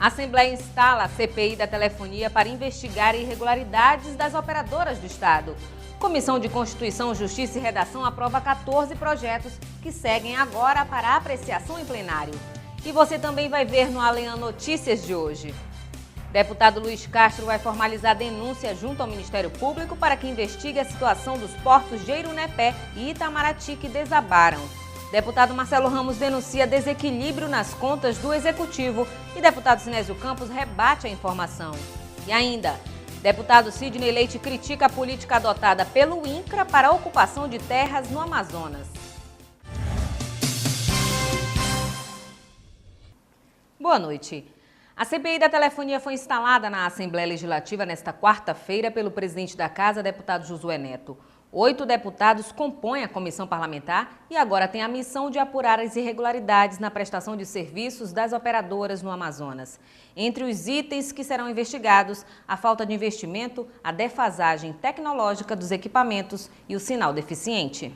Assembleia instala a CPI da telefonia para investigar irregularidades das operadoras do Estado. Comissão de Constituição, Justiça e Redação aprova 14 projetos que seguem agora para apreciação em plenário. E você também vai ver no Alean Notícias de hoje. Deputado Luiz Castro vai formalizar denúncia junto ao Ministério Público para que investigue a situação dos portos de Irunepé e Itamaraty que desabaram. Deputado Marcelo Ramos denuncia desequilíbrio nas contas do Executivo e deputado Sinésio Campos rebate a informação. E ainda, deputado Sidney Leite critica a política adotada pelo INCRA para a ocupação de terras no Amazonas. Boa noite. A CPI da telefonia foi instalada na Assembleia Legislativa nesta quarta-feira pelo presidente da Casa, deputado Josué Neto. 8 deputados compõem a comissão parlamentar e agora tem a missão de apurar as irregularidades na prestação de serviços das operadoras no Amazonas. Entre os itens que serão investigados, a falta de investimento, a defasagem tecnológica dos equipamentos e o sinal deficiente.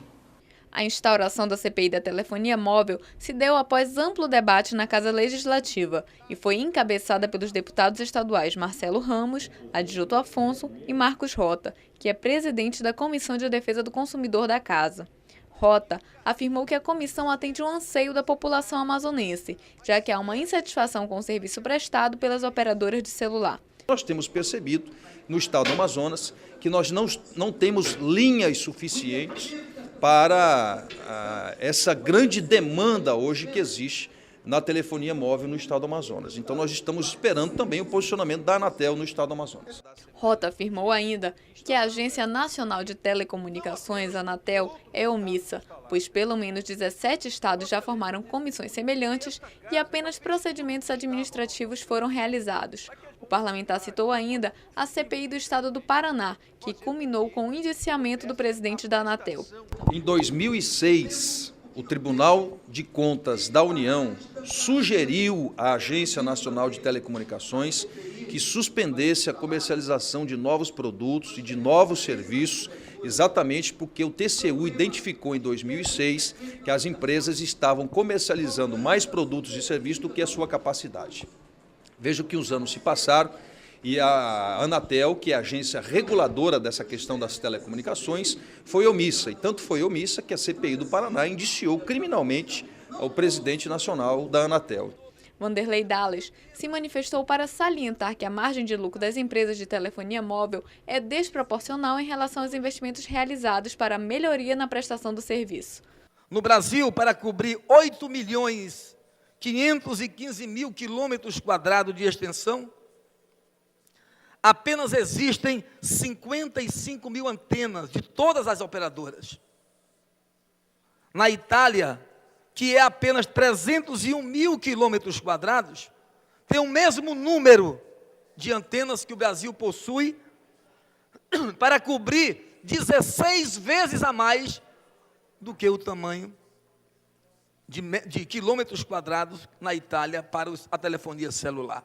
A instauração da CPI da telefonia móvel se deu após amplo debate na Casa Legislativa e foi encabeçada pelos deputados estaduais Marcelo Ramos, Adjuto Afonso e Marcos Rota, que é presidente da Comissão de Defesa do Consumidor da Casa. Rota afirmou que a comissão atende um anseio da população amazonense, já que há uma insatisfação com o serviço prestado pelas operadoras de celular. Nós temos percebido no estado do Amazonas que nós não temos linhas suficientes para essa grande demanda hoje que existe na telefonia móvel no estado do Amazonas. Então nós estamos esperando também o posicionamento da Anatel no estado do Amazonas. Rota afirmou ainda que a Agência Nacional de Telecomunicações, Anatel, é omissa, pois pelo menos 17 estados já formaram comissões semelhantes e apenas procedimentos administrativos foram realizados. O parlamentar citou ainda a CPI do estado do Paraná, que culminou com o indiciamento do presidente da Anatel. Em 2006, o Tribunal de Contas da União sugeriu à Agência Nacional de Telecomunicações que suspendesse a comercialização de novos produtos e de novos serviços, exatamente porque o TCU identificou em 2006 que as empresas estavam comercializando mais produtos e serviços do que a sua capacidade. Vejo que os anos se passaram e a Anatel, que é a agência reguladora dessa questão das telecomunicações, foi omissa. E tanto foi omissa que a CPI do Paraná indiciou criminalmente o presidente nacional da Anatel. Vanderlei Dallas se manifestou para salientar que a margem de lucro das empresas de telefonia móvel é desproporcional em relação aos investimentos realizados para a melhoria na prestação do serviço. No Brasil, para cobrir 8.515.000 quilômetros quadrados de extensão, apenas existem 55 mil antenas de todas as operadoras. Na Itália, que é apenas 301 mil quilômetros quadrados, tem o mesmo número de antenas que o Brasil possui para cobrir 16 vezes a mais do que o tamanho de quilômetros quadrados na Itália para a telefonia celular.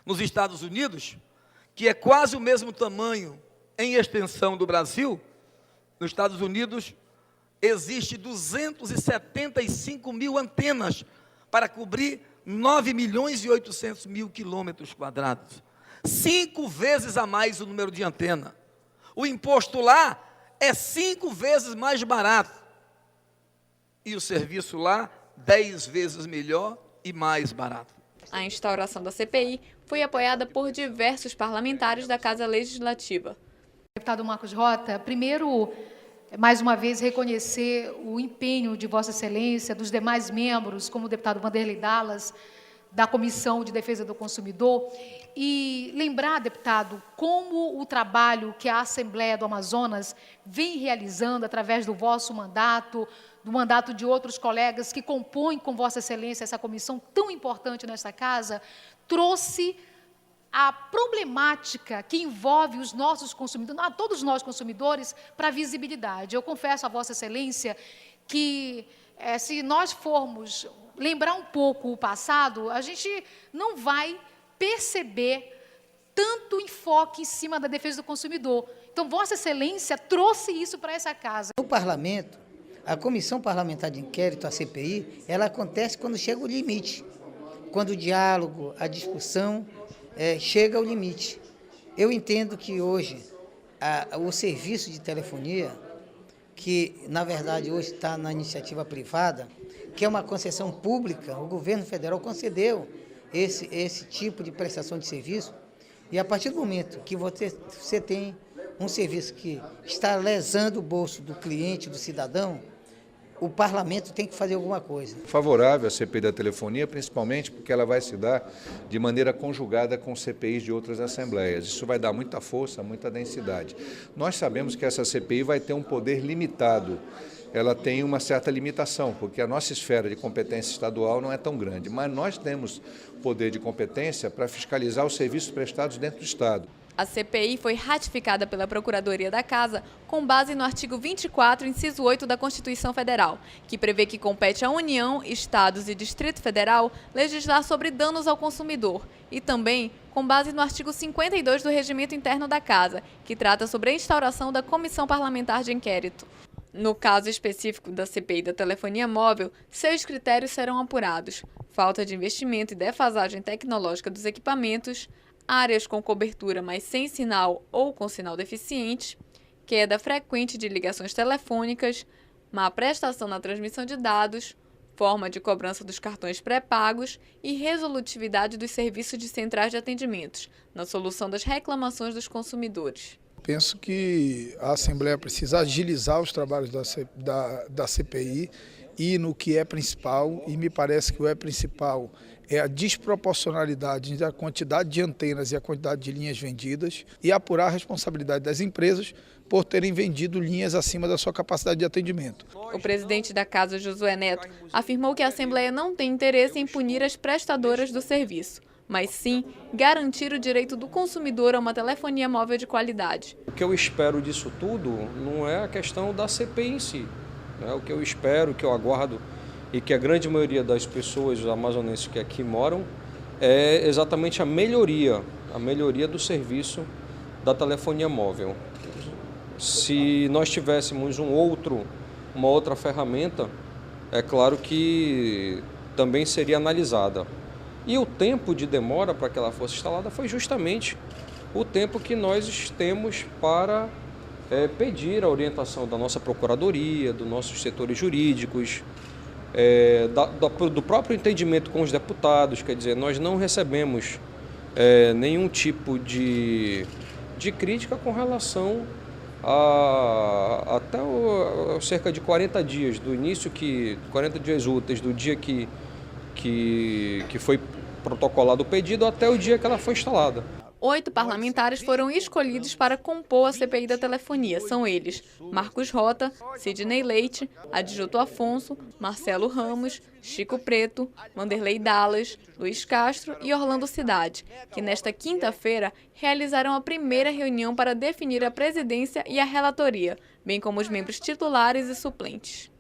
Nos Estados Unidos, que é quase o mesmo tamanho em extensão do Brasil, nos Estados Unidos existe 275 mil antenas para cobrir 9.800.000 quilômetros quadrados. 5 vezes a mais o número de antena. O imposto lá é 5 vezes mais barato. E o serviço lá, 10 vezes melhor e mais barato. A instauração da CPI foi apoiada por diversos parlamentares da Casa Legislativa. Deputado Marcos Rota, primeiro, mais uma vez, reconhecer o empenho de Vossa Excelência, dos demais membros, como o deputado Vanderlei Dallas, da Comissão de Defesa do Consumidor, e lembrar, deputado, como o trabalho que a Assembleia do Amazonas vem realizando através do vosso mandato, do mandato de outros colegas que compõem com Vossa Excelência essa comissão tão importante nesta casa, trouxe a problemática que envolve os nossos consumidores, todos nós consumidores, para a visibilidade. Eu confesso a Vossa Excelência que, se nós formos lembrar um pouco o passado, a gente não vai perceber tanto enfoque em cima da defesa do consumidor. Então, Vossa Excelência trouxe isso para essa casa. No Parlamento, a Comissão Parlamentar de Inquérito, a CPI, ela acontece quando chega o limite. quando o diálogo, a discussão chega ao limite. Eu entendo que hoje o serviço de telefonia, que na verdade hoje está na iniciativa privada, que é uma concessão pública, o governo federal concedeu esse tipo de prestação de serviço, e a partir do momento que você tem um serviço que está lesando o bolso do cliente, do cidadão, o parlamento tem que fazer alguma coisa. Favorável à CPI da telefonia, principalmente porque ela vai se dar de maneira conjugada com CPIs de outras assembleias. Isso vai dar muita força, muita densidade. Nós sabemos que essa CPI vai ter um poder limitado. Ela tem uma certa limitação, porque a nossa esfera de competência estadual não é tão grande, mas nós temos poder de competência para fiscalizar os serviços prestados dentro do Estado. A CPI foi ratificada pela Procuradoria da Casa com base no artigo 24, inciso 8 da Constituição Federal, que prevê que compete à União, Estados e Distrito Federal legislar sobre danos ao consumidor, e também com base no artigo 52 do Regimento Interno da Casa, que trata sobre a instauração da Comissão Parlamentar de Inquérito. No caso específico da CPI da telefonia móvel, 6 critérios serão apurados: falta de investimento e defasagem tecnológica dos equipamentos, áreas com cobertura mas sem sinal ou com sinal deficiente, queda frequente de ligações telefônicas, má prestação na transmissão de dados, forma de cobrança dos cartões pré-pagos e resolutividade dos serviços de centrais de atendimentos, na solução das reclamações dos consumidores. Penso que a Assembleia precisa agilizar os trabalhos da CPI e no que é principal, e me parece que o principal é a desproporcionalidade entre a quantidade de antenas e a quantidade de linhas vendidas, e apurar a responsabilidade das empresas por terem vendido linhas acima da sua capacidade de atendimento. O presidente da Casa, Josué Neto, afirmou que a Assembleia não tem interesse em punir as prestadoras do serviço, mas sim garantir o direito do consumidor a uma telefonia móvel de qualidade. O que eu espero disso tudo não é a questão da CPI em si. O que eu espero, o que eu aguardo e que a grande maioria das pessoas amazonenses que aqui moram é exatamente a melhoria do serviço da telefonia móvel. Se nós tivéssemos uma outra ferramenta, é claro que também seria analisada. E o tempo de demora para que ela fosse instalada foi justamente o tempo que nós temos para pedir a orientação da nossa procuradoria, dos nossos setores jurídicos, do próprio entendimento com os deputados. Quer dizer, nós não recebemos nenhum tipo de crítica com relação a até cerca de 40 dias, do início 40 dias úteis do dia que foi protocolado o pedido até o dia que ela foi instalada. 8 parlamentares foram escolhidos para compor a CPI da telefonia. São eles: Marcos Rota, Sidney Leite, Adjuto Afonso, Marcelo Ramos, Chico Preto, Wanderley Dallas, Luiz Castro e Orlando Cidade, que nesta quinta-feira realizarão a primeira reunião para definir a presidência e a relatoria, bem como os membros titulares e suplentes.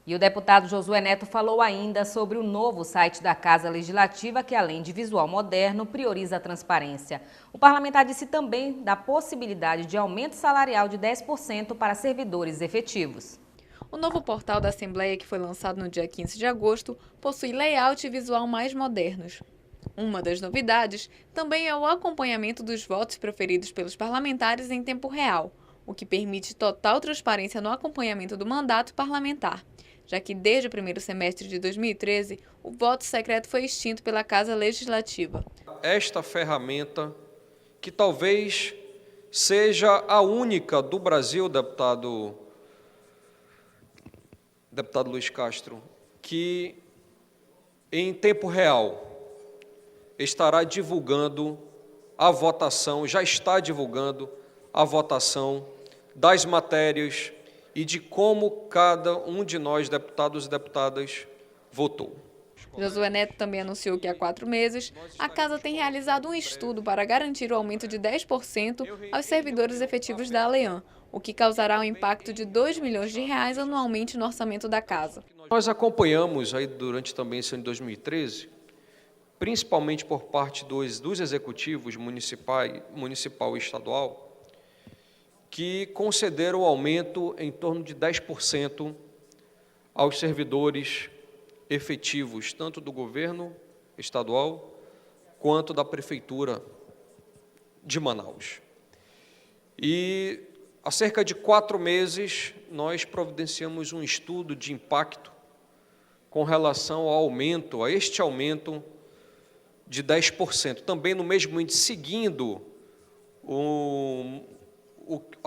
E o deputado Josué Neto falou ainda sobre o novo site da Casa Legislativa, que além de visual moderno, prioriza a transparência. O parlamentar disse também da possibilidade de aumento salarial de 10% para servidores efetivos. O novo portal da Assembleia, que foi lançado no dia 15 de agosto, possui layout e visual mais modernos. Uma das novidades também é o acompanhamento dos votos proferidos pelos parlamentares em tempo real, o que permite total transparência no acompanhamento do mandato parlamentar, já que desde o primeiro semestre de 2013, o voto secreto foi extinto pela Casa Legislativa. Esta ferramenta, que talvez seja a única do Brasil, deputado Luiz Castro, que em tempo real estará divulgando a votação, já está divulgando a votação das matérias e de como cada um de nós, deputados e deputadas, votou. Josué Neto também anunciou que há 4 meses a Casa tem realizado um estudo para garantir o aumento de 10% aos servidores efetivos da Aleam, o que causará um impacto de R$2 milhões anualmente no orçamento da Casa. Nós acompanhamos aí durante também esse ano de 2013, principalmente por parte dos executivos municipal e estadual, que concederam o aumento em torno de 10% aos servidores efetivos, tanto do governo estadual quanto da Prefeitura de Manaus. E há cerca de 4 meses nós providenciamos um estudo de impacto com relação ao aumento, a este aumento de 10%, também no mesmo índice, seguindo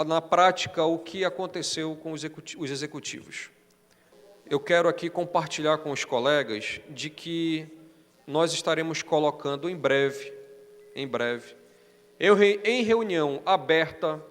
na prática o que aconteceu com os executivos. Eu quero aqui compartilhar com os colegas de que nós estaremos colocando em breve, em reunião aberta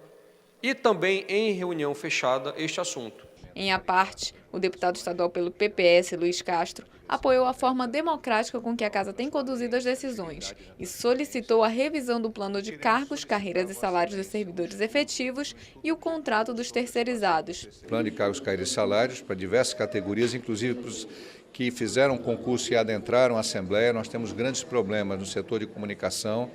e também em reunião fechada, este assunto. Em à parte, o deputado estadual pelo PPS, Luiz Castro, apoiou a forma democrática com que a Casa tem conduzido as decisões e solicitou a revisão do plano de cargos, carreiras e salários dos servidores efetivos e o contrato dos terceirizados. Plano de cargos, carreiras e salários para diversas categorias, inclusive para os que fizeram concurso e adentraram a Assembleia. Nós temos grandes problemas no setor de comunicação.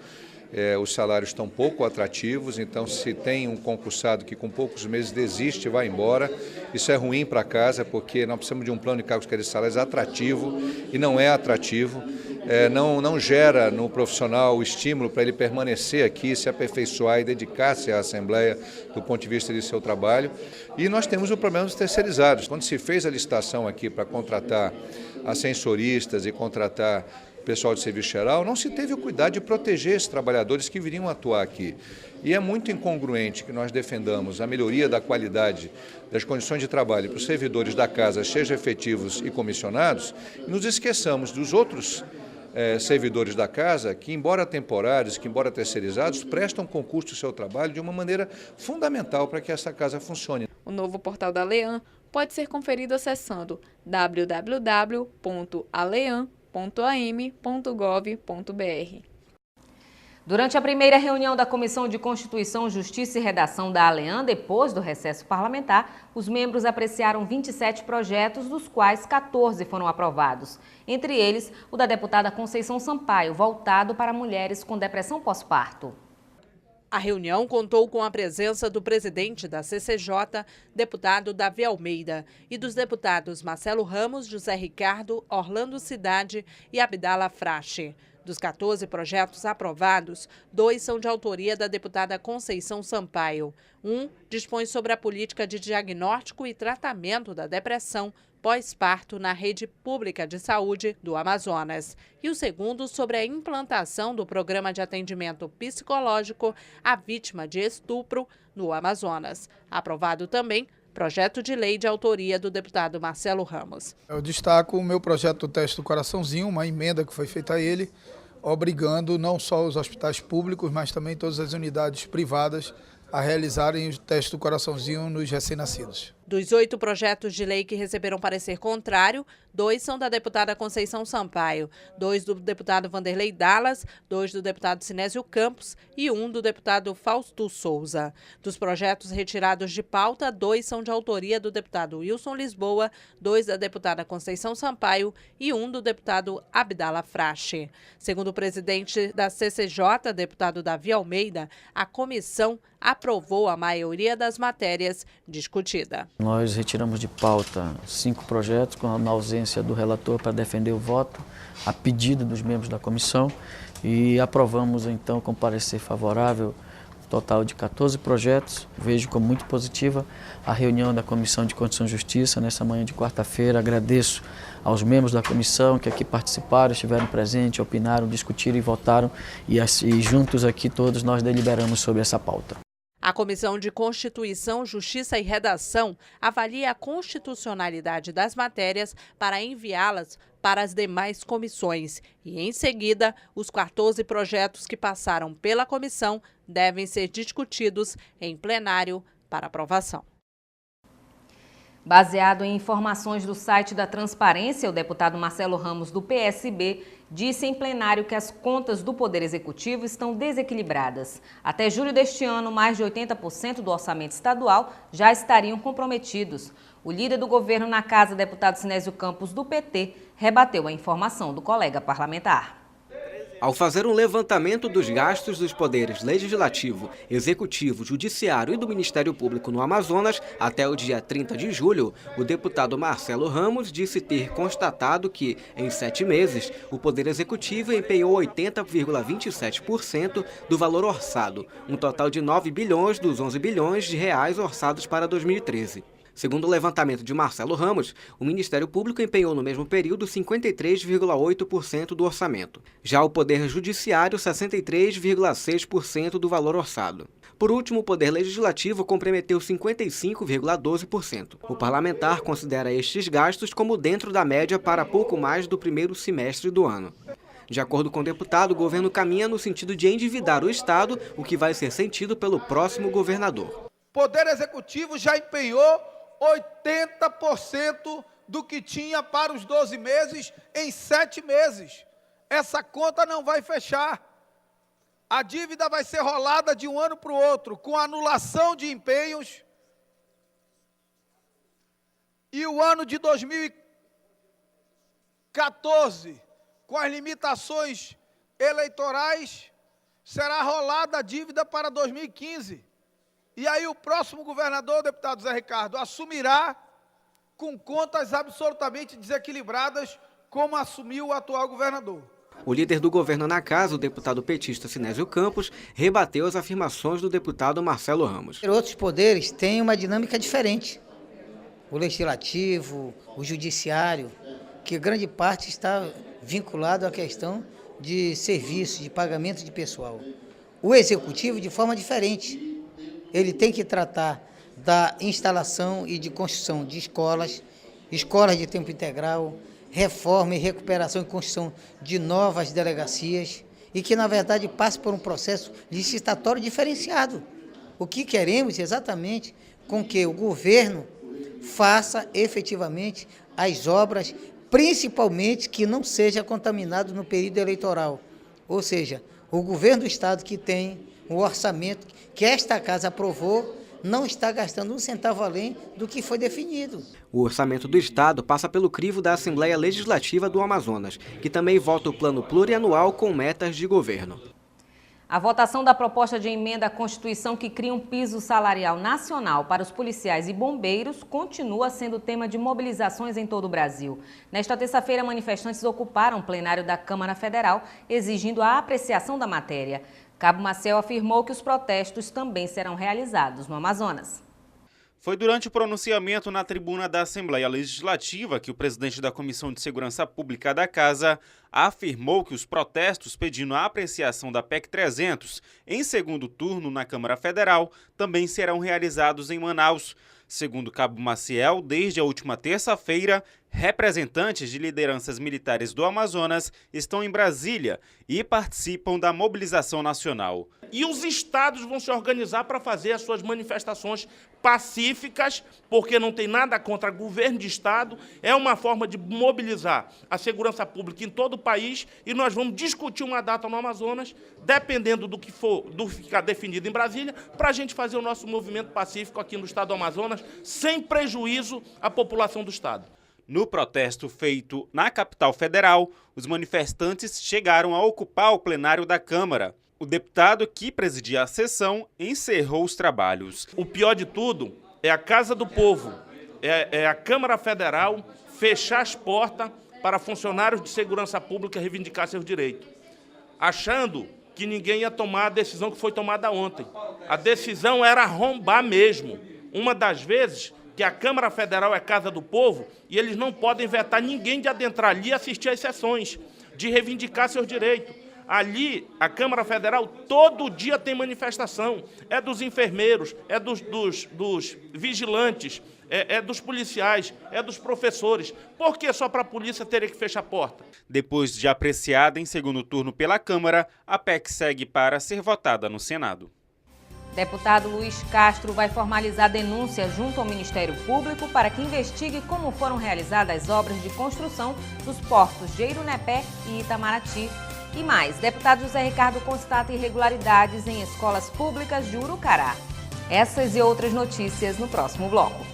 Os salários estão pouco atrativos, então se tem um concursado que com poucos meses desiste e vai embora, isso é ruim para a casa, porque nós precisamos de um plano de cargos, carreiras e salários atrativo e não é atrativo, não gera no profissional o estímulo para ele permanecer aqui, se aperfeiçoar e dedicar-se à Assembleia do ponto de vista de seu trabalho. E nós temos o problema dos terceirizados. Quando se fez a licitação aqui para contratar ascensoristas e contratar pessoal de serviço geral, não se teve o cuidado de proteger esses trabalhadores que viriam atuar aqui. E é muito incongruente que nós defendamos a melhoria da qualidade das condições de trabalho para os servidores da casa, sejam efetivos e comissionados, e nos esqueçamos dos outros servidores da casa que, embora temporários, que embora terceirizados, prestam concurso do seu trabalho de uma maneira fundamental para que essa casa funcione. O novo portal da ALEAN pode ser conferido acessando www.alean.am.gov.br. Durante a primeira reunião da Comissão de Constituição, Justiça e Redação da ALEAN, depois do recesso parlamentar, os membros apreciaram 27 projetos, dos quais 14 foram aprovados. Entre eles, o da deputada Conceição Sampaio, voltado para mulheres com depressão pós-parto. A reunião contou com a presença do presidente da CCJ, deputado Davi Almeida, e dos deputados Marcelo Ramos, José Ricardo, Orlando Cidade e Abdala Frache. Dos 14 projetos aprovados, 2 são de autoria da deputada Conceição Sampaio. Um dispõe sobre a política de diagnóstico e tratamento da depressão pós-parto na rede pública de saúde do Amazonas. E o segundo sobre a implantação do programa de atendimento psicológico à vítima de estupro no Amazonas. Aprovado também projeto de lei de autoria do deputado Marcelo Ramos. Eu destaco o meu projeto do teste do coraçãozinho, uma emenda que foi feita a ele, obrigando não só os hospitais públicos, mas também todas as unidades privadas a realizarem o teste do coraçãozinho nos recém-nascidos. Dos 8 projetos de lei que receberam parecer contrário, 2 são da deputada Conceição Sampaio, 2 do deputado Vanderlei Dallas, 2 do deputado Sinésio Campos e 1 do deputado Fausto Souza. Dos projetos retirados de pauta, 2 são de autoria do deputado Wilson Lisboa, 2 da deputada Conceição Sampaio e 1 do deputado Abdala Frache. Segundo o presidente da CCJ, deputado Davi Almeida, a comissão aprovou a maioria das matérias discutidas. Nós retiramos de pauta 5 projetos, na ausência do relator para defender o voto, a pedido dos membros da comissão, e aprovamos então com parecer favorável um total de 14 projetos. Vejo como muito positiva a reunião da Comissão de Constituição e Justiça nessa manhã de quarta-feira. Agradeço aos membros da comissão que aqui participaram, estiveram presentes, opinaram, discutiram e votaram, e juntos aqui todos nós deliberamos sobre essa pauta. A Comissão de Constituição, Justiça e Redação avalia a constitucionalidade das matérias para enviá-las para as demais comissões e, em seguida, os 14 projetos que passaram pela comissão devem ser discutidos em plenário para aprovação. Baseado em informações do site da Transparência, o deputado Marcelo Ramos, do PSB, disse em plenário que as contas do Poder Executivo estão desequilibradas. Até julho deste ano, mais de 80% do orçamento estadual já estariam comprometidos. O líder do governo na casa, deputado Sinésio Campos, do PT, rebateu a informação do colega parlamentar. Ao fazer um levantamento dos gastos dos poderes legislativo, executivo, judiciário e do Ministério Público no Amazonas até o dia 30 de julho, o deputado Marcelo Ramos disse ter constatado que, em 7 meses, o Poder Executivo empenhou 80,27% do valor orçado, um total de 9 bilhões dos 11 bilhões de reais orçados para 2013. Segundo o levantamento de Marcelo Ramos, o Ministério Público empenhou no mesmo período 53,8% do orçamento. Já o Poder Judiciário, 63,6% do valor orçado. Por último, o Poder Legislativo comprometeu 55,12%. O parlamentar considera estes gastos como dentro da média para pouco mais do primeiro semestre do ano. De acordo com o deputado, o governo caminha no sentido de endividar o Estado, o que vai ser sentido pelo próximo governador. O Poder Executivo já empenhou 80% do que tinha para os 12 meses em 7 meses. Essa conta não vai fechar. A dívida vai ser rolada de um ano para o outro, com anulação de empenhos. E o ano de 2014, com as limitações eleitorais, será rolada a dívida para 2015. E aí o próximo governador, o deputado Zé Ricardo, assumirá com contas absolutamente desequilibradas, como assumiu o atual governador. O líder do governo na casa, o deputado petista Sinésio Campos, rebateu as afirmações do deputado Marcelo Ramos. Outros poderes têm uma dinâmica diferente. O legislativo, o judiciário, que grande parte está vinculado à questão de serviço, de pagamento de pessoal. O executivo, de forma diferente. Ele tem que tratar da instalação e de construção de escolas de tempo integral, reforma e recuperação e construção de novas delegacias e que, na verdade, passe por um processo licitatório diferenciado. O que queremos exatamente com que o governo faça efetivamente as obras, principalmente que não seja contaminado no período eleitoral. Ou seja, o governo do Estado que tem o orçamento que esta casa aprovou não está gastando um centavo além do que foi definido. O orçamento do Estado passa pelo crivo da Assembleia Legislativa do Amazonas, que também vota o plano plurianual com metas de governo. A votação da proposta de emenda à Constituição que cria um piso salarial nacional para os policiais e bombeiros continua sendo tema de mobilizações em todo o Brasil. Nesta terça-feira, manifestantes ocuparam o plenário da Câmara Federal, exigindo a apreciação da matéria. Cabo Maciel afirmou que os protestos também serão realizados no Amazonas. Foi durante o pronunciamento na tribuna da Assembleia Legislativa que o presidente da Comissão de Segurança Pública da Casa afirmou que os protestos pedindo a apreciação da PEC 300 em segundo turno na Câmara Federal também serão realizados em Manaus. Segundo Cabo Maciel, desde a última terça-feira, representantes de lideranças militares do Amazonas estão em Brasília e participam da mobilização nacional. E os estados vão se organizar para fazer as suas manifestações pacíficas, porque não tem nada contra o governo de estado, é uma forma de mobilizar a segurança pública em todo o país e nós vamos discutir uma data no Amazonas, dependendo do que ficar definido em Brasília, para a gente fazer o nosso movimento pacífico aqui no estado do Amazonas, sem prejuízo à população do estado. No protesto feito na capital federal, os manifestantes chegaram a ocupar o plenário da Câmara. O deputado que presidia a sessão encerrou os trabalhos. O pior de tudo é a Casa do Povo, é a Câmara Federal fechar as portas para funcionários de segurança pública reivindicar seus direitos, achando que ninguém ia tomar a decisão que foi tomada ontem. A decisão era arrombar mesmo. Uma das vezes que a Câmara Federal é Casa do Povo e eles não podem vetar ninguém de adentrar ali e assistir às sessões, de reivindicar seus direitos. Ali, a Câmara Federal, todo dia tem manifestação. É dos enfermeiros, é dos vigilantes, é dos policiais, é dos professores. Por que só para a polícia teria que fechar a porta? Depois de apreciada em segundo turno pela Câmara, a PEC segue para ser votada no Senado. Deputado Luiz Castro vai formalizar denúncia junto ao Ministério Público para que investigue como foram realizadas obras de construção dos portos de Irunepé e Itamaraty. E mais, deputado José Ricardo constata irregularidades em escolas públicas de Urucará. Essas e outras notícias no próximo bloco.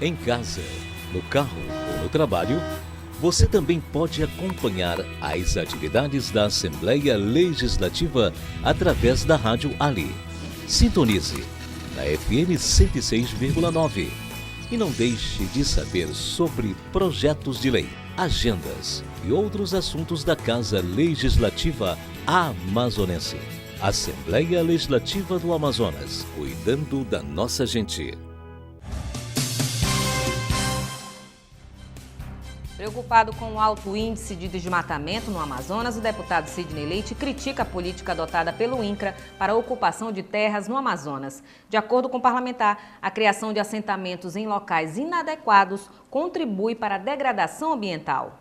Em casa, no carro ou no trabalho, Você também pode acompanhar as atividades da Assembleia Legislativa através da Rádio Ali. Sintonize na FM 106,9 e não deixe de saber sobre projetos de lei, agendas e outros assuntos da Casa Legislativa Amazonense. Assembleia Legislativa do Amazonas, cuidando da nossa gente. Preocupado com o alto índice de desmatamento no Amazonas, o deputado Sidney Leite critica a política adotada pelo INCRA para a ocupação de terras no Amazonas. De acordo com o parlamentar, a criação de assentamentos em locais inadequados contribui para a degradação ambiental.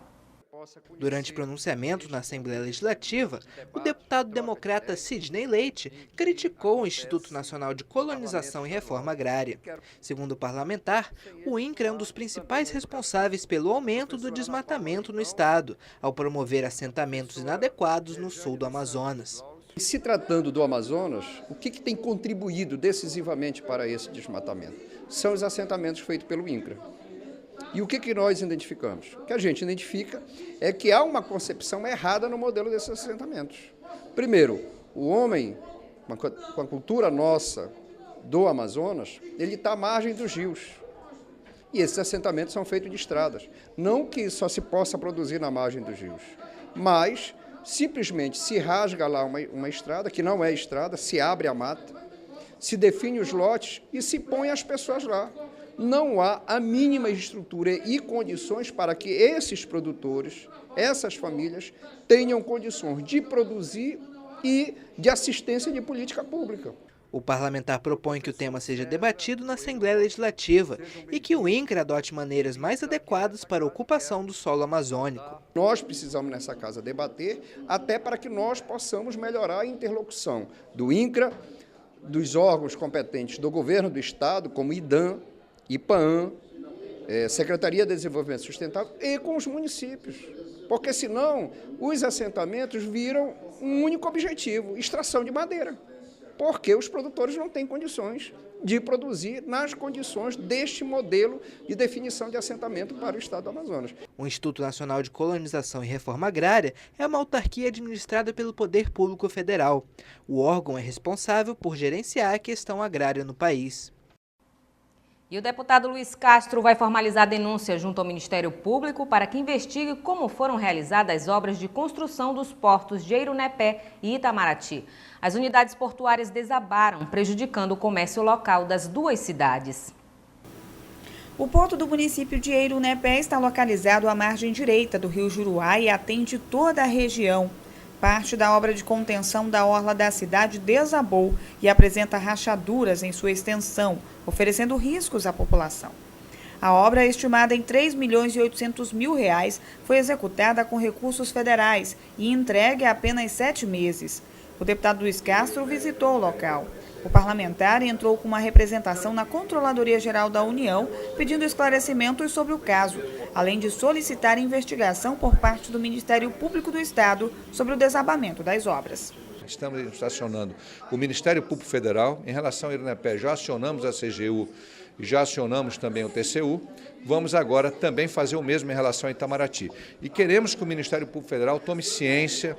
Durante pronunciamento na Assembleia Legislativa, o deputado democrata Sidney Leite criticou o Instituto Nacional de Colonização e Reforma Agrária. Segundo o parlamentar, o INCRA é um dos principais responsáveis pelo aumento do desmatamento no estado, ao promover assentamentos inadequados no sul do Amazonas. Se tratando do Amazonas, o que tem contribuído decisivamente para esse desmatamento? São os assentamentos feitos pelo INCRA. E o que nós identificamos? O que a gente identifica é que há uma concepção errada no modelo desses assentamentos. Primeiro, o homem, com a cultura nossa do Amazonas, ele está à margem dos rios. E esses assentamentos são feitos de estradas. Não que só se possa produzir na margem dos rios, mas simplesmente se rasga lá uma estrada, que não é estrada, se abre a mata, se define os lotes e se põe as pessoas lá. Não há a mínima estrutura e condições para que esses produtores, essas famílias, tenham condições de produzir e de assistência de política pública. O parlamentar propõe que o tema seja debatido na Assembleia Legislativa e que o INCRA adote maneiras mais adequadas para a ocupação do solo amazônico. Nós precisamos nessa casa debater até para que nós possamos melhorar a interlocução do INCRA, dos órgãos competentes do governo do estado, como IDAM, IPAAM, Secretaria de Desenvolvimento Sustentável e com os municípios. Porque senão os assentamentos viram um único objetivo, extração de madeira. Porque os produtores não têm condições de produzir nas condições deste modelo de definição de assentamento para o estado do Amazonas. O Instituto Nacional de Colonização e Reforma Agrária é uma autarquia administrada pelo Poder Público Federal. O órgão é responsável por gerenciar a questão agrária no país. E o deputado Luiz Castro vai formalizar denúncia junto ao Ministério Público para que investigue como foram realizadas as obras de construção dos portos de Eirunepé e Itamaraty. As unidades portuárias desabaram, prejudicando o comércio local das duas cidades. O porto do município de Eirunepé está localizado à margem direita do rio Juruá e atende toda a região. Parte da obra de contenção da orla da cidade desabou e apresenta rachaduras em sua extensão, oferecendo riscos à população. A obra, estimada em R$ 3.800.000, foi executada com recursos federais e entregue há apenas 7 meses. O deputado Luiz Castro visitou o local. O parlamentar entrou com uma representação na Controladoria Geral da União, pedindo esclarecimentos sobre o caso, além de solicitar investigação por parte do Ministério Público do Estado sobre o desabamento das obras. Estamos acionando o Ministério Público Federal. Em relação ao Eirunepé, já acionamos a CGU e já acionamos também o TCU. Vamos agora também fazer o mesmo em relação a Itamaraty. E queremos que o Ministério Público Federal tome ciência,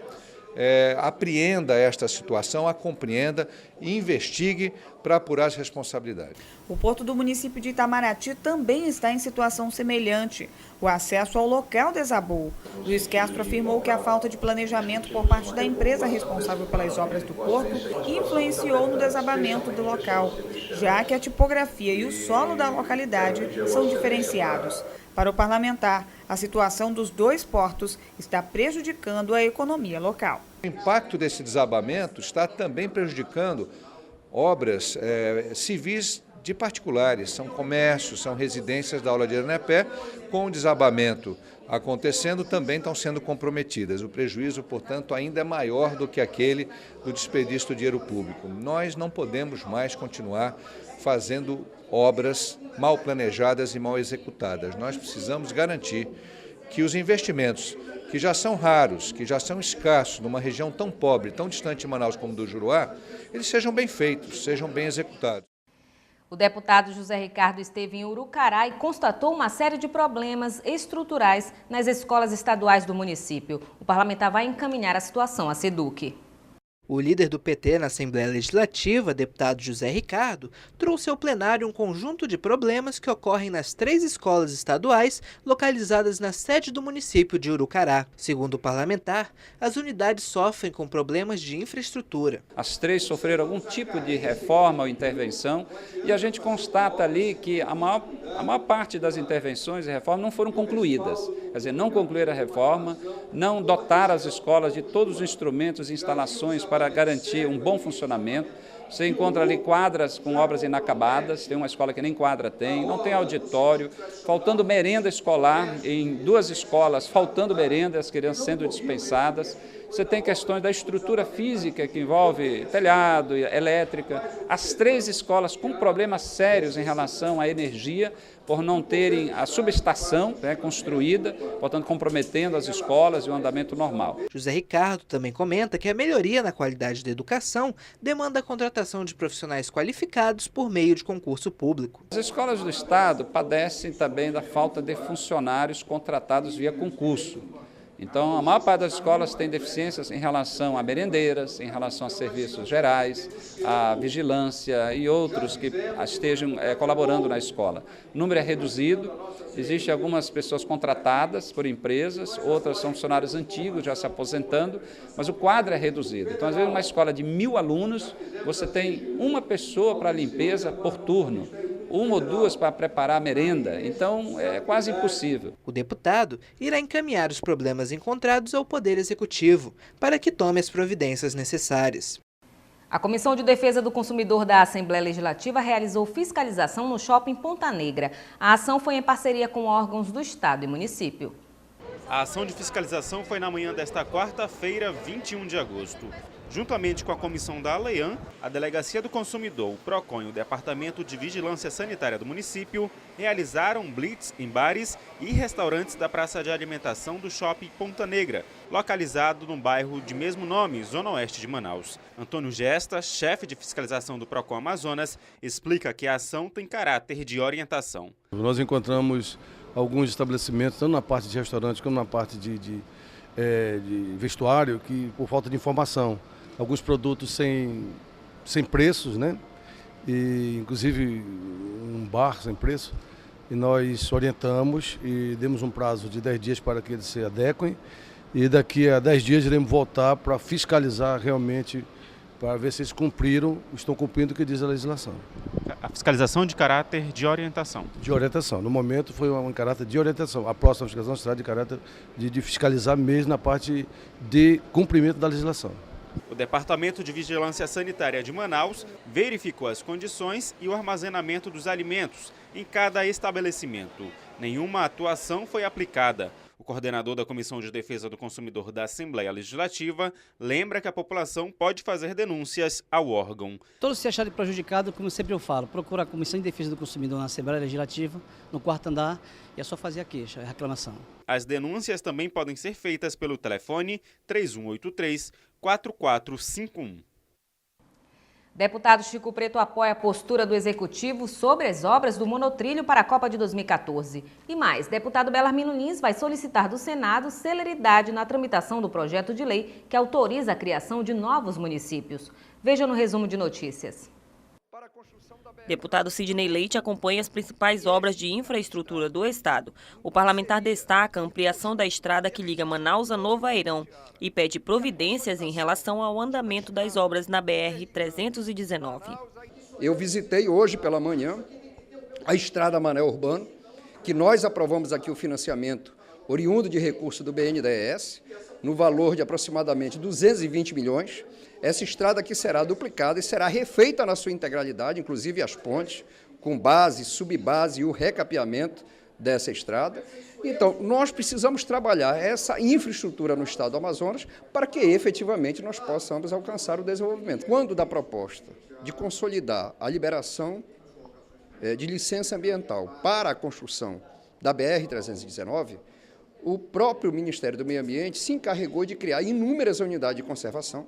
apreenda esta situação, a compreenda e investigue para apurar as responsabilidades. O porto do município de Itamaraty também está em situação semelhante. O acesso ao local desabou. Luiz Castro afirmou que a falta de planejamento por parte da empresa responsável pelas obras do porto influenciou no desabamento do local, já que a topografia e o solo da localidade são diferenciados. Para o parlamentar, a situação dos dois portos está prejudicando a economia local. O impacto desse desabamento está também prejudicando obras civis de particulares, são comércios, são residências da orla de Eirunepé. Com o desabamento acontecendo, também estão sendo comprometidas. O prejuízo, portanto, ainda é maior do que aquele do desperdício do dinheiro público. Nós não podemos mais continuar fazendo obras mal planejadas e mal executadas. Nós precisamos garantir que os investimentos, que já são raros, que já são escassos, numa região tão pobre, tão distante de Manaus como do Juruá, eles sejam bem feitos, sejam bem executados. O deputado José Ricardo esteve em Urucará e constatou uma série de problemas estruturais nas escolas estaduais do município. O parlamentar vai encaminhar a situação à SEDUC. O líder do PT na Assembleia Legislativa, deputado José Ricardo, trouxe ao plenário um conjunto de problemas que ocorrem nas 3 escolas estaduais localizadas na sede do município de Urucará. Segundo o parlamentar, as unidades sofrem com problemas de infraestrutura. As 3 sofreram algum tipo de reforma ou intervenção e a gente constata ali que a maior parte das intervenções e reformas não foram concluídas. Quer dizer, não concluíram a reforma, não dotaram as escolas de todos os instrumentos e instalações para garantir um bom funcionamento. Você encontra ali quadras com obras inacabadas, tem uma escola que nem quadra tem, não tem auditório, faltando merenda escolar, em 2 escolas faltando merenda, as crianças sendo dispensadas. Você tem questões da estrutura física que envolve telhado, elétrica. As 3 escolas com problemas sérios em relação à energia, por não terem a subestação construída, portanto comprometendo as escolas e o andamento normal. José Ricardo também comenta que a melhoria na qualidade da educação demanda a contratação de profissionais qualificados por meio de concurso público. As escolas do Estado padecem também da falta de funcionários contratados via concurso. Então, a maior parte das escolas tem deficiências em relação a merendeiras, em relação a serviços gerais, a vigilância e outros que estejam colaborando na escola. O número é reduzido, existem algumas pessoas contratadas por empresas, outras são funcionários antigos já se aposentando, mas o quadro é reduzido. Então, às vezes, numa escola de 1000 alunos, você tem uma pessoa para limpeza por turno, 1 ou 2 para preparar a merenda, então é quase impossível. O deputado irá encaminhar os problemas encontrados ao Poder Executivo para que tome as providências necessárias. A Comissão de Defesa do Consumidor da Assembleia Legislativa realizou fiscalização no Shopping Ponta Negra. A ação foi em parceria com órgãos do Estado e município. A ação de fiscalização foi na manhã desta quarta-feira, 21 de agosto. Juntamente com a comissão da ALEAN, a Delegacia do Consumidor, o PROCON e o Departamento de Vigilância Sanitária do município realizaram blitz em bares e restaurantes da praça de alimentação do Shopping Ponta Negra, localizado no bairro de mesmo nome, Zona Oeste de Manaus. Antônio Gesta, chefe de fiscalização do PROCON Amazonas, explica que a ação tem caráter de orientação. Nós encontramos alguns estabelecimentos, tanto na parte de restaurante como na parte de vestuário, que por falta de informação, alguns produtos sem preços, né? E inclusive um bar sem preço, e nós orientamos e demos um prazo de 10 dias para que eles se adequem, e daqui a 10 dias iremos voltar para fiscalizar realmente, para ver se eles estão cumprindo o que diz a legislação. A fiscalização de caráter de orientação? De orientação. No momento foi um caráter de orientação. A próxima fiscalização será de caráter de fiscalizar mesmo na parte de cumprimento da legislação. O Departamento de Vigilância Sanitária de Manaus verificou as condições e o armazenamento dos alimentos em cada estabelecimento. Nenhuma atuação foi aplicada. O coordenador da Comissão de Defesa do Consumidor da Assembleia Legislativa lembra que a população pode fazer denúncias ao órgão. Todos se acharem prejudicados, como sempre eu falo, procura a Comissão de Defesa do Consumidor na Assembleia Legislativa, no 4º andar, e é só fazer a queixa, a reclamação. As denúncias também podem ser feitas pelo telefone 3183-4451. Deputado Chico Preto apoia a postura do Executivo sobre as obras do monotrilho para a Copa de 2014. E mais, deputado Belarmino Lins vai solicitar do Senado celeridade na tramitação do projeto de lei que autoriza a criação de novos municípios. Veja no resumo de notícias. Deputado Sidney Leite acompanha as principais obras de infraestrutura do Estado. O parlamentar destaca a ampliação da estrada que liga Manaus a Novo Airão e pede providências em relação ao andamento das obras na BR-319. Eu visitei hoje pela manhã a estrada Manel Urbano, que nós aprovamos aqui o financiamento oriundo de recurso do BNDES, no valor de aproximadamente 220 milhões. Essa estrada aqui será duplicada e será refeita na sua integralidade, inclusive as pontes, com base, subbase e o recapeamento dessa estrada. Então, nós precisamos trabalhar essa infraestrutura no estado do Amazonas para que efetivamente nós possamos alcançar o desenvolvimento. Quando da proposta de consolidar a liberação de licença ambiental para a construção da BR-319, o próprio Ministério do Meio Ambiente se encarregou de criar inúmeras unidades de conservação,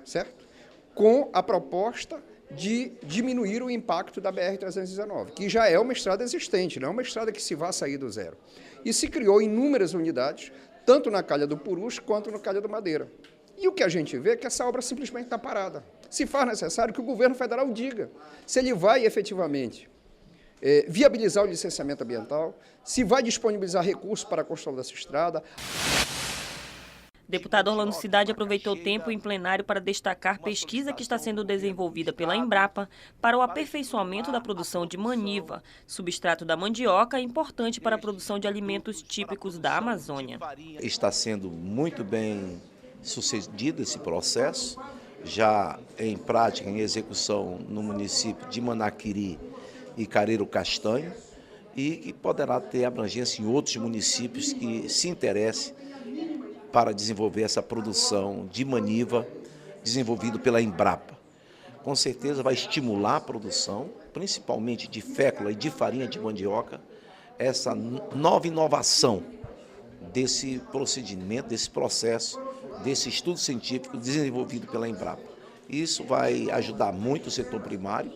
certo? Com a proposta de diminuir o impacto da BR-319, que já é uma estrada existente, não é uma estrada que se vá sair do zero. E se criou inúmeras unidades, tanto na Calha do Purus quanto na Calha do Madeira. E o que a gente vê é que essa obra simplesmente está parada. Se faz necessário que o governo federal diga se ele vai efetivamente viabilizar o licenciamento ambiental, se vai disponibilizar recursos para a construção dessa estrada. Deputado Orlando Cidade aproveitou o tempo em plenário para destacar pesquisa que está sendo desenvolvida pela Embrapa para o aperfeiçoamento da produção de maniva, substrato da mandioca importante para a produção de alimentos típicos da Amazônia. Está sendo muito bem sucedido esse processo, já em prática, em execução no município de Manaquiri e Careiro Castanho, e que poderá ter abrangência em outros municípios que se interessem para desenvolver essa produção de maniva desenvolvido pela Embrapa. Com certeza vai estimular a produção, principalmente de fécula e de farinha de mandioca, essa nova inovação desse procedimento, desse processo, desse estudo científico desenvolvido pela Embrapa. Isso vai ajudar muito o setor primário,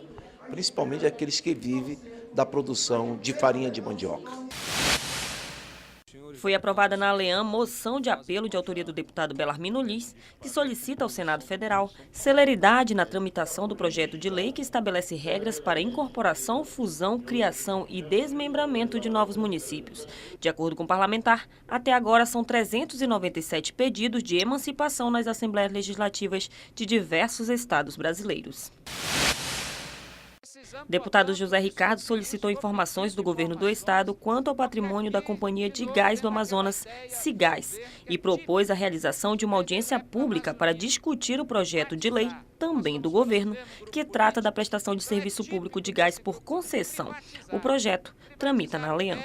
principalmente aqueles que vivem da produção de farinha de mandioca. Foi aprovada na Aleam moção de apelo de autoria do deputado Belarmino Liz, que solicita ao Senado Federal celeridade na tramitação do projeto de lei que estabelece regras para incorporação, fusão, criação e desmembramento de novos municípios. De acordo com o parlamentar, até agora são 397 pedidos de emancipação nas Assembleias Legislativas de diversos estados brasileiros. Deputado José Ricardo solicitou informações do governo do estado quanto ao patrimônio da Companhia de Gás do Amazonas, Cigás, e propôs a realização de uma audiência pública para discutir o projeto de lei, também do governo, que trata da prestação de serviço público de gás por concessão. O projeto tramita na Aleam.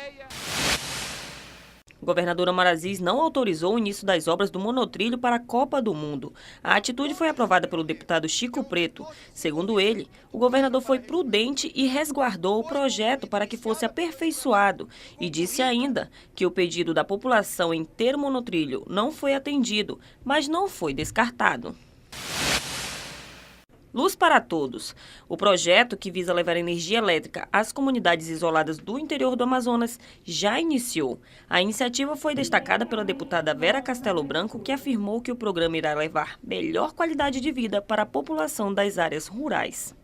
O governador Omar Aziz não autorizou o início das obras do monotrilho para a Copa do Mundo. A atitude foi aprovada pelo deputado Chico Preto. Segundo ele, o governador foi prudente e resguardou o projeto para que fosse aperfeiçoado e disse ainda que o pedido da população em ter o monotrilho não foi atendido, mas não foi descartado. Luz para Todos. O projeto, que visa levar energia elétrica às comunidades isoladas do interior do Amazonas, já iniciou. A iniciativa foi destacada pela deputada Vera Castelo Branco, que afirmou que o programa irá levar melhor qualidade de vida para a população das áreas rurais.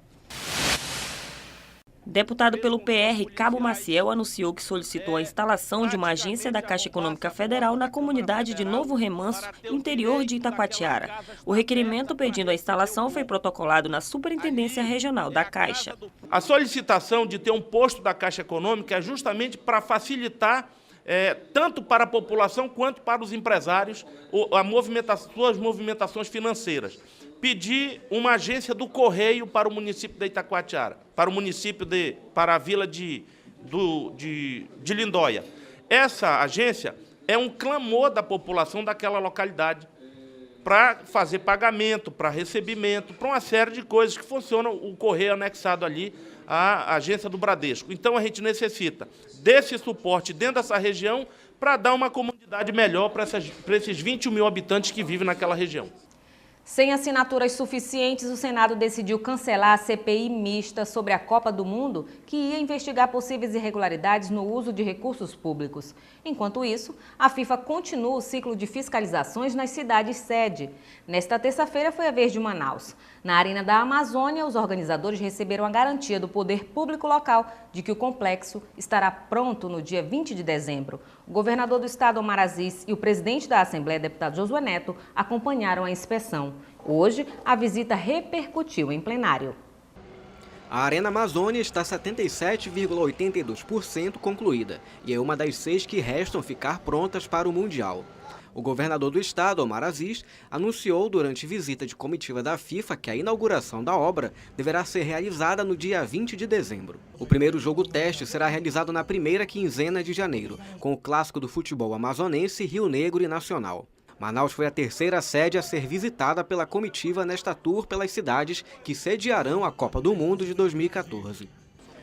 Deputado pelo PR, Cabo Maciel, anunciou que solicitou a instalação de uma agência da Caixa Econômica Federal na comunidade de Novo Remanso, interior de Itacoatiara. O requerimento pedindo a instalação foi protocolado na Superintendência Regional da Caixa. A solicitação de ter um posto da Caixa Econômica é justamente para facilitar tanto para a população quanto para os empresários suas movimentações financeiras. Pedir uma agência do Correio para o município de Itacoatiara, para a vila de Lindóia. Essa agência é um clamor da população daquela localidade para fazer pagamento, para recebimento, para uma série de coisas que funcionam o Correio anexado ali à agência do Bradesco. Então, a gente necessita desse suporte dentro dessa região para dar uma comunidade melhor para esses 21 mil habitantes que vivem naquela região. Sem assinaturas suficientes, o Senado decidiu cancelar a CPI mista sobre a Copa do Mundo, que ia investigar possíveis irregularidades no uso de recursos públicos. Enquanto isso, a FIFA continua o ciclo de fiscalizações nas cidades sede. Nesta terça-feira foi a vez de Manaus. Na Arena da Amazônia, os organizadores receberam a garantia do poder público local de que o complexo estará pronto no dia 20 de dezembro. O governador do estado, Omar Aziz, e o presidente da Assembleia, deputado Josué Neto, acompanharam a inspeção. Hoje, a visita repercutiu em plenário. A Arena Amazônia está 77,82% concluída e é uma das 6 que restam ficar prontas para o Mundial. O governador do estado, Omar Aziz, anunciou durante visita de comitiva da FIFA que a inauguração da obra deverá ser realizada no dia 20 de dezembro. O primeiro jogo teste será realizado na primeira quinzena de janeiro, com o clássico do futebol amazonense, Rio Negro e Nacional. Manaus foi a terceira sede a ser visitada pela comitiva nesta tour pelas cidades que sediarão a Copa do Mundo de 2014.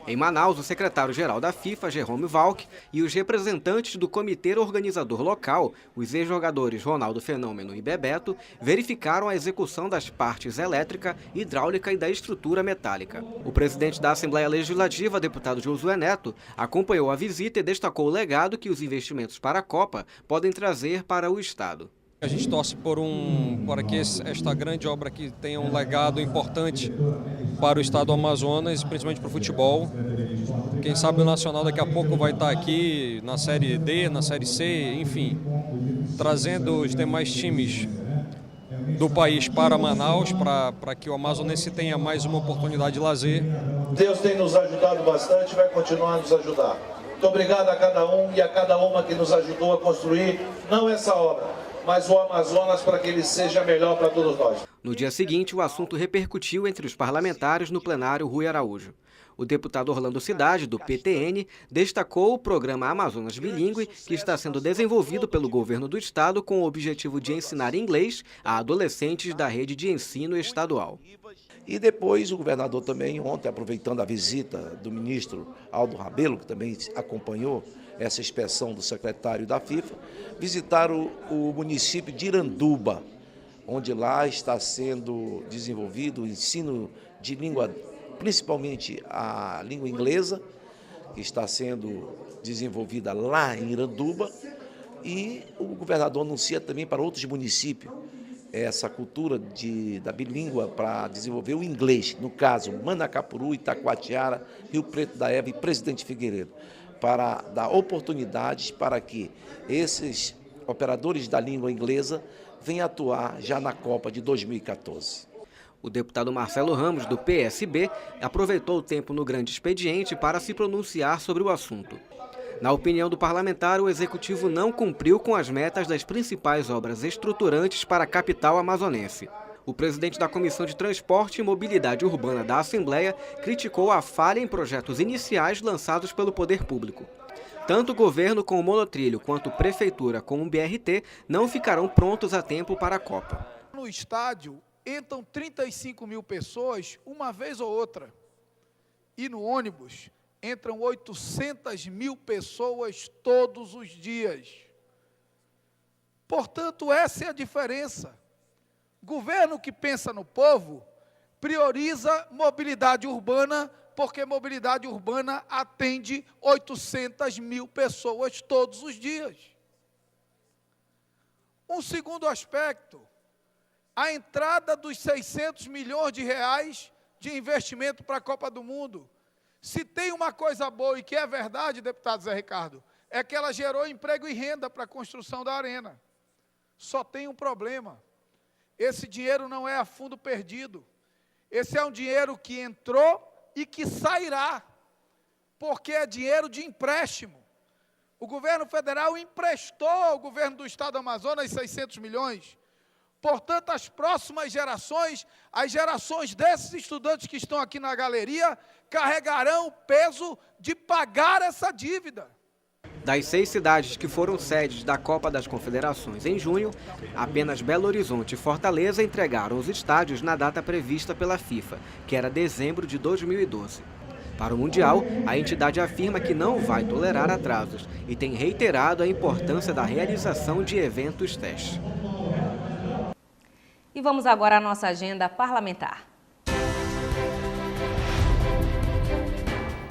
Em Manaus, o secretário-geral da FIFA, Jerome Valk, e os representantes do comitê organizador local, os ex-jogadores Ronaldo Fenômeno e Bebeto, verificaram a execução das partes elétrica, hidráulica e da estrutura metálica. O presidente da Assembleia Legislativa, deputado Josué Neto, acompanhou a visita e destacou o legado que os investimentos para a Copa podem trazer para o Estado. A gente torce para que esta grande obra aqui tenha um legado importante para o estado do Amazonas, principalmente para o futebol. Quem sabe o Nacional daqui a pouco vai estar aqui na Série D, na Série C, enfim, trazendo os demais times do país para Manaus, para que o amazonense tenha mais uma oportunidade de lazer. Deus tem nos ajudado bastante e vai continuar a nos ajudar. Muito obrigado a cada um e a cada uma que nos ajudou a construir, não essa obra, mas o Amazonas, para que ele seja melhor para todos nós. No dia seguinte, o assunto repercutiu entre os parlamentares no plenário Rui Araújo. O deputado Orlando Cidade, do PTN, destacou o programa Amazonas Bilíngue, que está sendo desenvolvido pelo governo do estado com o objetivo de ensinar inglês a adolescentes da rede de ensino estadual. E depois o governador também, ontem, aproveitando a visita do ministro Aldo Rabelo, que também acompanhou essa inspeção do secretário da FIFA, visitaram o município de Iranduba, onde lá está sendo desenvolvido o ensino de língua, principalmente a língua inglesa, que está sendo desenvolvida lá em Iranduba, e o governador anuncia também para outros municípios essa cultura da bilíngua para desenvolver o inglês, no caso Manacapuru, Itacoatiara, Rio Preto da Eva e Presidente Figueiredo, para dar oportunidades para que esses operadores da língua inglesa venham atuar já na Copa de 2014. O deputado Marcelo Ramos, do PSB, aproveitou o tempo no grande expediente para se pronunciar sobre o assunto. Na opinião do parlamentar, o executivo não cumpriu com as metas das principais obras estruturantes para a capital amazonense. O presidente da Comissão de Transporte e Mobilidade Urbana da Assembleia criticou a falha em projetos iniciais lançados pelo poder público. Tanto o governo com o monotrilho quanto prefeitura com o BRT não ficarão prontos a tempo para a Copa. No estádio entram 35 mil pessoas uma vez ou outra. E no ônibus entram 800 mil pessoas todos os dias. Portanto, essa é a diferença. Governo que pensa no povo prioriza mobilidade urbana, porque mobilidade urbana atende 800 mil pessoas todos os dias. Um segundo aspecto, a entrada dos 600 milhões de reais de investimento para a Copa do Mundo. Se tem uma coisa boa, e que é verdade, deputado Zé Ricardo, é que ela gerou emprego e renda para a construção da arena. Só tem um problema. Esse dinheiro não é a fundo perdido. Esse é um dinheiro que entrou e que sairá, porque é dinheiro de empréstimo. O governo federal emprestou ao governo do estado do Amazonas 600 milhões. Portanto, as próximas gerações, as gerações desses estudantes que estão aqui na galeria, carregarão o peso de pagar essa dívida. Das 6 cidades que foram sedes da Copa das Confederações em junho, apenas Belo Horizonte e Fortaleza entregaram os estádios na data prevista pela FIFA, que era dezembro de 2012. Para o Mundial, a entidade afirma que não vai tolerar atrasos e tem reiterado a importância da realização de eventos teste. E vamos agora à nossa agenda parlamentar.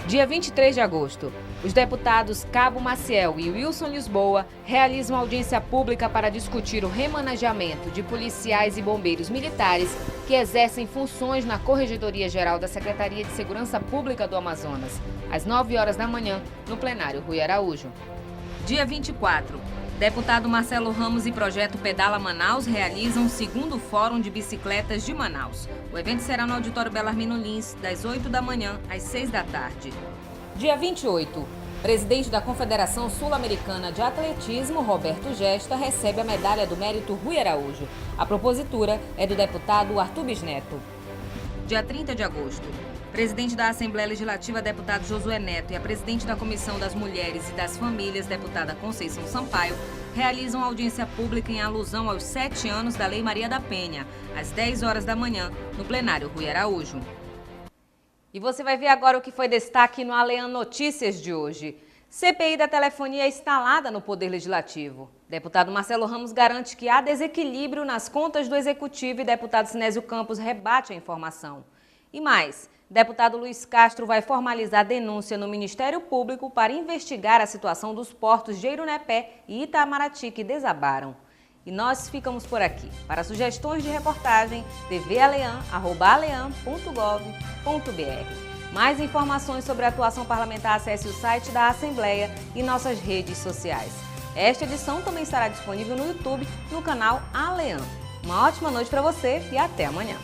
Dia 23 de agosto, os deputados Cabo Maciel e Wilson Lisboa realizam audiência pública para discutir o remanejamento de policiais e bombeiros militares que exercem funções na Corregedoria Geral da Secretaria de Segurança Pública do Amazonas, às 9 horas da manhã, no plenário Rui Araújo. Dia 24, deputado Marcelo Ramos e Projeto Pedala Manaus realizam o 2º Fórum de Bicicletas de Manaus. O evento será no Auditório Belarmino Lins, das 8 da manhã às 6 da tarde. Dia 28, presidente da Confederação Sul-Americana de Atletismo, Roberto Gesta, recebe a Medalha do Mérito Rui Araújo. A propositura é do deputado Arthur Bisneto. Dia 30 de agosto, presidente da Assembleia Legislativa, deputado Josué Neto, e a presidente da Comissão das Mulheres e das Famílias, deputada Conceição Sampaio, realizam audiência pública em alusão aos 7 anos da Lei Maria da Penha, às 10 horas da manhã, no plenário Rui Araújo. E você vai ver agora o que foi destaque no Alean Notícias de hoje. CPI da telefonia instalada no Poder Legislativo. Deputado Marcelo Ramos garante que há desequilíbrio nas contas do Executivo e deputado Sinésio Campos rebate a informação. E mais, deputado Luiz Castro vai formalizar denúncia no Ministério Público para investigar a situação dos portos de Eirunepé e Itamarati que desabaram. E nós ficamos por aqui. Para sugestões de reportagem, tvalean@alean.gov.br. Mais informações sobre a atuação parlamentar, acesse o site da Assembleia e nossas redes sociais. Esta edição também estará disponível no YouTube, no canal Alean. Uma ótima noite para você e até amanhã.